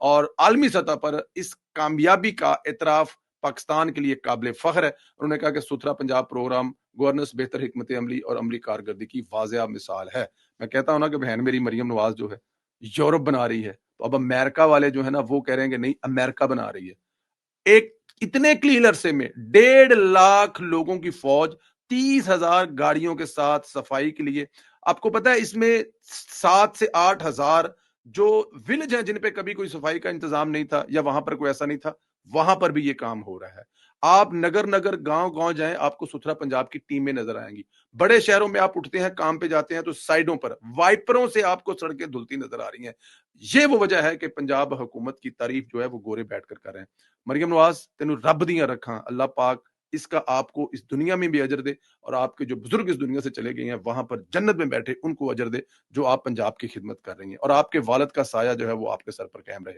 और आलमी सतह पर इस कामयाबी का इतराफ़ पाकिस्तान के लिए काबिल फ़ख्र है। उन्होंने कहा कि सुथरा पंजाब प्रोग्राम गवर्नेंस, बेहतर हिकमत अमली और अमली कारकर्दगी की वाज़ेह मिसाल है। मैं कहता हूँ ना कि बहन मेरी मरियम नवाज़ जो है, यूरोप बना रही है, तो अब अमेरिका वाले जो है ना वो कह रहे हैं कि नहीं अमेरिका बना रही है। एक इतने क्लीन अरसे में 1.5 लाख लोगों की फौज, 30,000 गाड़ियों के साथ सफाई के लिए। आपको पता है इसमें 7 से 8,000 जो विलेज हैं जिन पे कभी कोई सफाई का इंतजाम नहीं था या वहां पर कोई ऐसा नहीं था, वहां पर भी ये काम हो रहा है। आप नगर-नगर, गाँव-गाँव जाएँ, आपको सुथरा पंजाब की टीमें नज़र आएँगी। बड़े शहरों में आप उठते हैं, काम पे जाते हैं तो साइडों पर वाइपरों से आपको सड़कें धुलती नज़र आ रही हैं। ये वो वजह है कि पंजाब हुकूमत की तारीफ जो है वो गोरे बैठकर कर रहे हैं। मरियम नवाज़ तेनू रब दियां रखां, अल्लाह पाक इसका आपको इस दुनिया में भी अजर दे और आपके जो बुजुर्ग इस दुनिया से चले गए हैं वहां पर जन्नत में बैठे उनको अजर दे जो आप पंजाब की खिदमत कर रही हैं और आपके वालिद का साया जो है वो आपके सर पर कायम रहे।